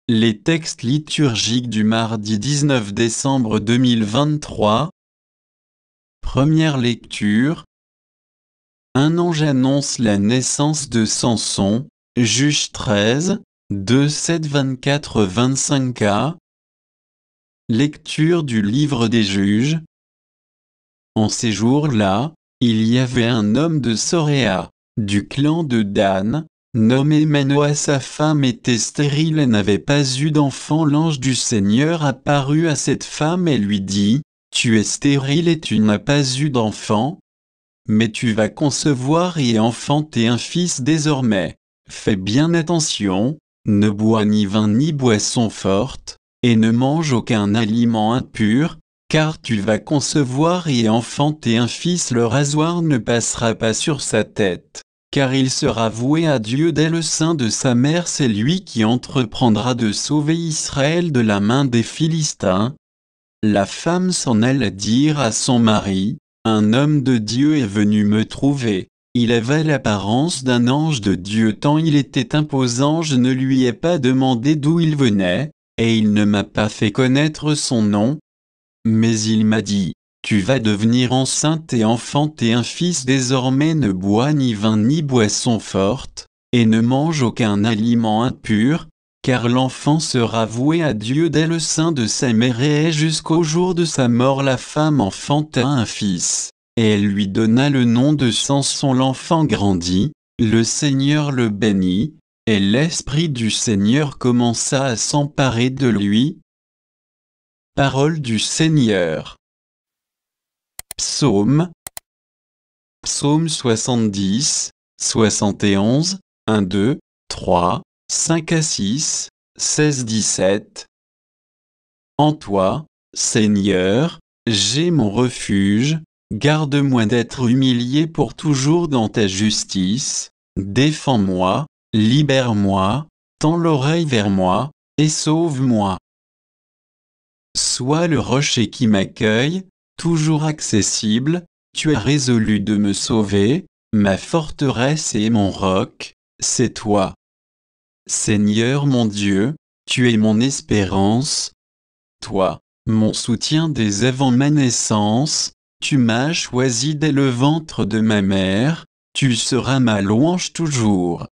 Les textes liturgiques du mardi 19 décembre 2023. Première lecture. Un ange annonce la naissance de Samson, Juges 13, 2, 7, 24, 25a. Lecture du livre des Juges. En ces jours-là, il y avait un homme de Soréa, du clan de Dan, nommé Manoah. Sa femme était stérile et n'avait pas eu d'enfant. L'ange du Seigneur apparut à cette femme et lui dit : Tu es stérile et tu n'as pas eu d'enfant, mais tu vas concevoir et enfanter un fils désormais. Fais bien attention, ne bois ni vin ni boisson forte, et ne mange aucun aliment impur, car tu vas concevoir et enfanter un fils. Le rasoir ne passera pas sur sa tête, car il sera voué à Dieu dès le sein de sa mère. C'est lui qui entreprendra de sauver Israël de la main des Philistins. La femme s'en alla dire à son mari : Un homme de Dieu est venu me trouver. Il avait l'apparence d'un ange de Dieu tant il était imposant. Je ne lui ai pas demandé d'où il venait, et il ne m'a pas fait connaître son nom. Mais il m'a dit : Tu vas devenir enceinte et enfanter un fils. Désormais ne bois ni vin ni boisson forte, et ne mange aucun aliment impur, car l'enfant sera voué à Dieu dès le sein de sa mère. Et jusqu'au jour de sa mort la femme enfanta un fils, et elle lui donna le nom de Samson. L'enfant grandit, le Seigneur le bénit, et l'Esprit du Seigneur commença à s'emparer de lui. Parole du Seigneur. Psaume. Psaume 70, 71, 1, 2, 3, 5 à 6, 16, 17. En toi, Seigneur, j'ai mon refuge, garde-moi d'être humilié pour toujours dans ta justice, défends-moi, libère-moi, tends l'oreille vers moi, et sauve-moi. Sois le rocher qui m'accueille, toujours accessible, tu as résolu de me sauver, ma forteresse et mon roc, c'est toi. Seigneur mon Dieu, tu es mon espérance. Toi, mon soutien dès avant ma naissance, tu m'as choisi dès le ventre de ma mère, tu seras ma louange toujours.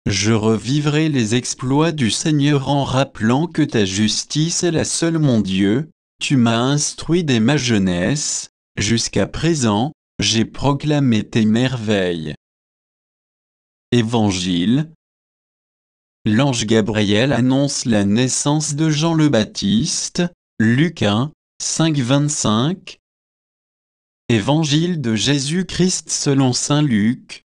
Je revivrai les exploits du Seigneur en rappelant que ta justice est la seule. Mon Dieu, tu m'as instruit dès ma jeunesse, jusqu'à présent, j'ai proclamé tes merveilles. Évangile. L'ange Gabriel annonce la naissance de Jean le Baptiste, Luc 1, 5, 25. Évangile de Jésus-Christ selon saint Luc.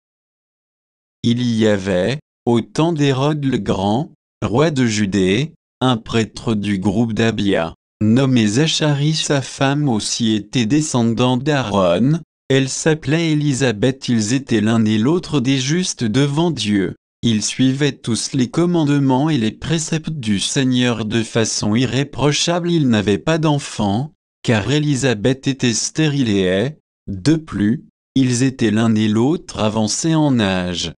Il y avait, au temps d'Hérode le Grand, roi de Judée, un prêtre du groupe d'Abia, nommé Zacharie. Sa femme aussi était descendante d'Aaron, elle s'appelait Élisabeth. Ils étaient l'un et l'autre des justes devant Dieu. Ils suivaient tous les commandements et les préceptes du Seigneur de façon irréprochable. Ils n'avaient pas d'enfants, car Élisabeth était stérile et, de plus, ils étaient l'un et l'autre avancés en âge.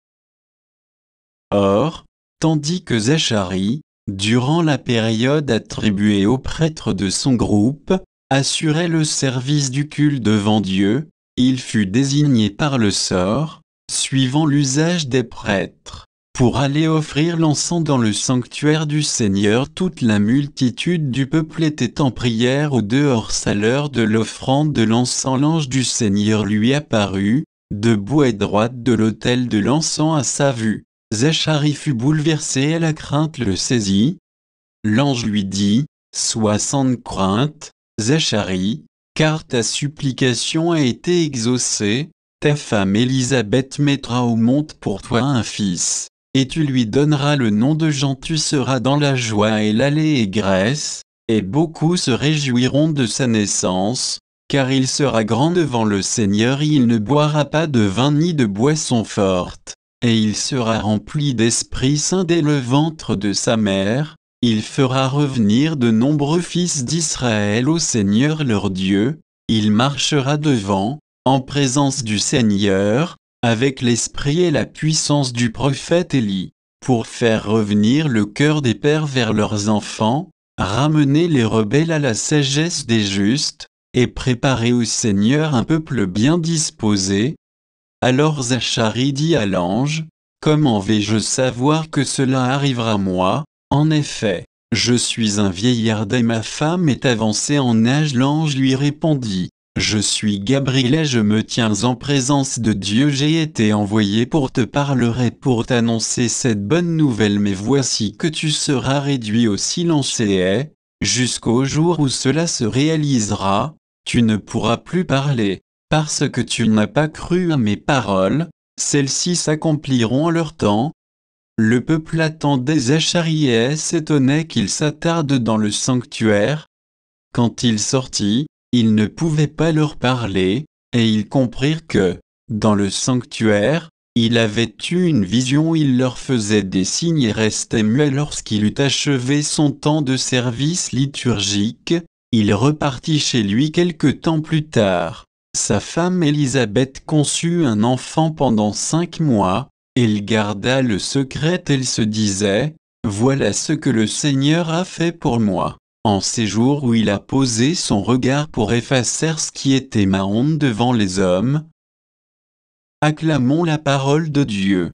Or, tandis que Zacharie, durant la période attribuée aux prêtres de son groupe, assurait le service du culte devant Dieu, il fut désigné par le sort, suivant l'usage des prêtres, pour aller offrir l'encens dans le sanctuaire du Seigneur. Toute la multitude du peuple était en prière au dehors à l'heure de l'offrande de l'encens. L'ange du Seigneur lui apparut, debout à droite de l'autel de l'encens. À sa vue, Zacharie fut bouleversé et la crainte le saisit. L'ange lui dit : Sois sans crainte, Zacharie, car ta supplication a été exaucée. Ta femme Élisabeth mettra au monde pour toi un fils, et tu lui donneras le nom de Jean. Tu seras dans la joie et l'allégresse, et beaucoup se réjouiront de sa naissance, car il sera grand devant le Seigneur. Il ne boira pas de vin ni de boisson forte, et il sera rempli d'Esprit Saint dès le ventre de sa mère. Il fera revenir de nombreux fils d'Israël au Seigneur leur Dieu. Il marchera devant, en présence du Seigneur, avec l'esprit et la puissance du prophète Élie. pour faire revenir le cœur des pères vers leurs enfants, ramener les rebelles à la sagesse des justes, et préparer au Seigneur un peuple bien disposé. Alors Zacharie dit à l'ange, « Comment vais-je savoir que cela arrivera moi? En effet, je suis un vieillard et ma femme est avancée en âge. » L'ange lui répondit, « Je suis Gabriel et je me tiens en présence de Dieu. J'ai été envoyé pour te parler et pour t'annoncer cette bonne nouvelle. Mais voici que tu seras réduit au silence et, jusqu'au jour où cela se réalisera, tu ne pourras plus parler. Parce que tu n'as pas cru à mes paroles, celles-ci s'accompliront en leur temps. » Le peuple attendait Zacharie et s'étonnait qu'il s'attarde dans le sanctuaire. Quand il sortit, il ne pouvait pas leur parler, et ils comprirent que, dans le sanctuaire, il avait eu une vision où il leur faisait des signes et restait muet. Lorsqu'il eut achevé son temps de service liturgique, il repartit chez lui quelque temps plus tard. Sa femme Élisabeth conçut un enfant pendant 5 mois, elle garda le secret. Elle se disait, « Voilà ce que le Seigneur a fait pour moi, en ces jours où il a posé son regard pour effacer ce qui était ma honte devant les hommes. » Acclamons la parole de Dieu.